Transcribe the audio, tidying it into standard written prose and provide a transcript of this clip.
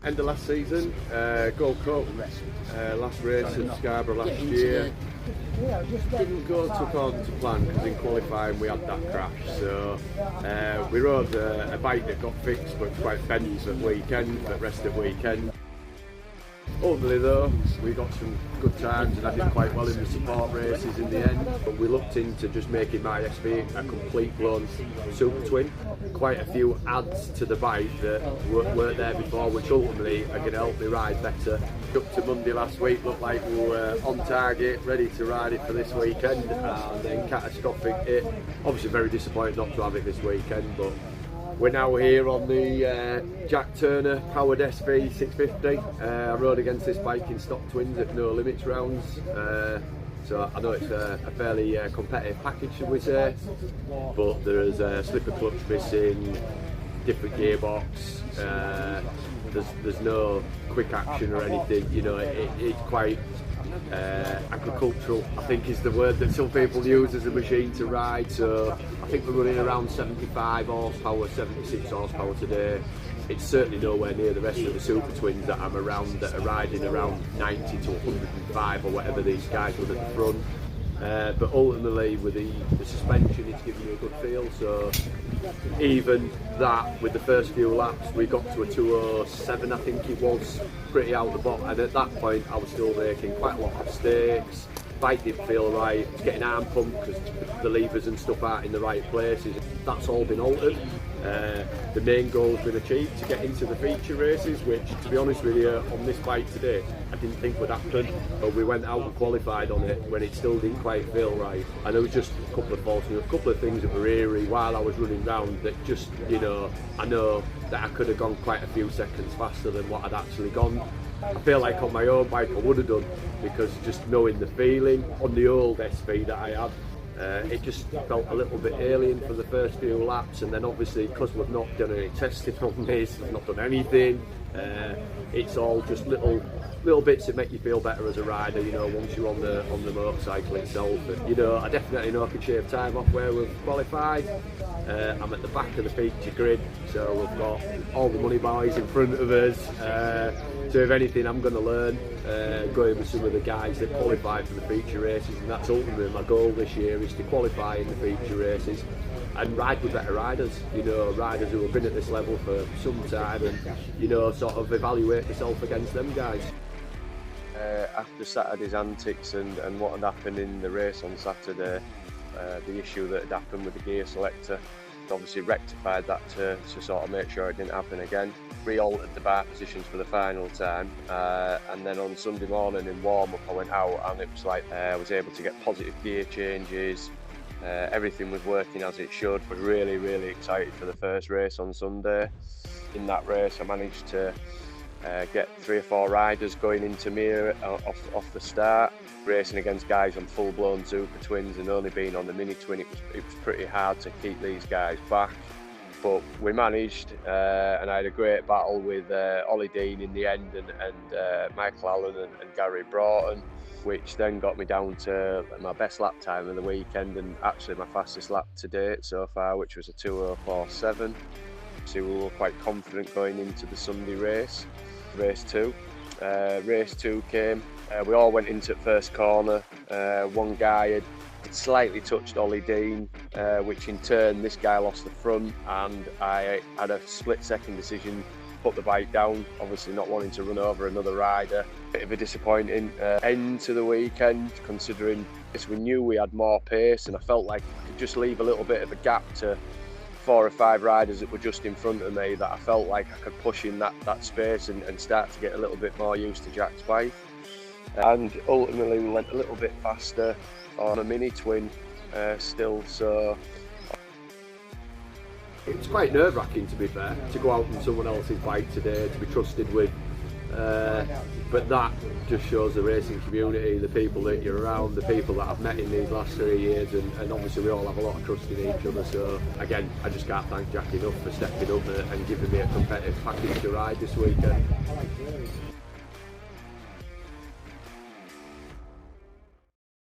end of last season, Gold Cup, last race at Scarborough last year. Didn't go to according to plan because in qualifying we had that crash. So we rode a bike that got fixed but quite bent at weekend, at rest of weekend. Ultimately though, we got some good times and I did quite well in the support races in the end. But we looked into just making my SV a complete blown super twin. Quite a few adds to the bike that weren't there before, which ultimately are going to help me ride better. Up to Monday last week, looked like we were on target, ready to ride it for this weekend, and then catastrophic hit. Obviously very disappointed not to have it this weekend, but we're now here on the Jack Turner powered SV 650. I rode against this bike in stock twins at no limits rounds, so I know it's a fairly competitive package, should we say, but there is a slipper clutch missing, different gearbox, there's no quick action or anything, you know, it's quite agricultural, I think is the word that some people use as a machine to ride. So I think we're running around 75 horsepower, 76 horsepower today. It's certainly nowhere near the rest of the super twins that I'm around that are riding around 90 to 105 or whatever these guys run at the front. But ultimately with the suspension, it's giving you a good feel. So even that, with the first few laps, we got to a 207, I think it was, pretty out the bottom, and at that point I was still making quite a lot of mistakes. Bike didn't feel right, I was getting arm pumped because the levers and stuff aren't in the right places. That's all been altered. The main goal has been achieved, to get into the feature races, which, to be honest with you, on this bike today I didn't think would happen, but we went out and qualified on it when it still didn't quite feel right, and there was just a couple of faults, a couple of things that were eerie while I was running round that just, you know, I know that I could have gone quite a few seconds faster than what I'd actually gone. I feel like on my own bike I would have done, because just knowing the feeling on the old SV that I had, it just felt a little bit alien for the first few laps, and then obviously because we've not done any testing on this, we've not done anything, it's all just little bits that make you feel better as a rider, you know, once you're on the motorcycle itself. And, you know, I definitely know I can shave time off where we've qualified. I'm at the back of the feature grid, so we've got all the money boys in front of us. So if anything, I'm going to learn going with some of the guys that qualify for the feature races, and that's ultimately my goal this year, is to qualify in the feature races and ride with better riders, you know, riders who have been at this level for some time, and, you know, sort of evaluate myself against them guys. After Saturday's antics and what had happened in the race on Saturday, the issue that had happened with the gear selector, obviously rectified that to sort of make sure it didn't happen again. Re-altered the bar positions for the final time, and then on Sunday morning in warm-up I went out and it was like I was able to get positive gear changes. Everything was working as it should. I was really, really excited for the first race on Sunday. In that race I managed to get 3 or 4 riders going into me off the start, racing against guys on full-blown super twins, and only being on the mini twin, it was pretty hard to keep these guys back. But we managed, and I had a great battle with Ollie Dean in the end, and Michael Allen and Gary Broughton, which then got me down to my best lap time of the weekend, and actually my fastest lap to date so far, which was a 2:04.7. So we were quite confident going into the Sunday race. Race 2. Race 2 came. We all went into first corner. One guy had slightly touched Ollie Dean, which in turn this guy lost the front, and I had a split-second decision, put the bike down, obviously not wanting to run over another rider. Bit of a disappointing end to the weekend, considering we knew we had more pace, and I felt like I could just leave a little bit of a gap to 4 or 5 riders that were just in front of me, that I felt like I could push in that space and start to get a little bit more used to Jack's bike. And ultimately we went a little bit faster on a mini twin still, so it was quite nerve-wracking, to be fair, to go out on someone else's bike today, to be trusted with, but that just shows the racing community, the people that you're around, the people that I've met in these last 3 years, and obviously we all have a lot of trust in each other. So again, I just can't thank Jack enough for stepping up and giving me a competitive package to ride this weekend.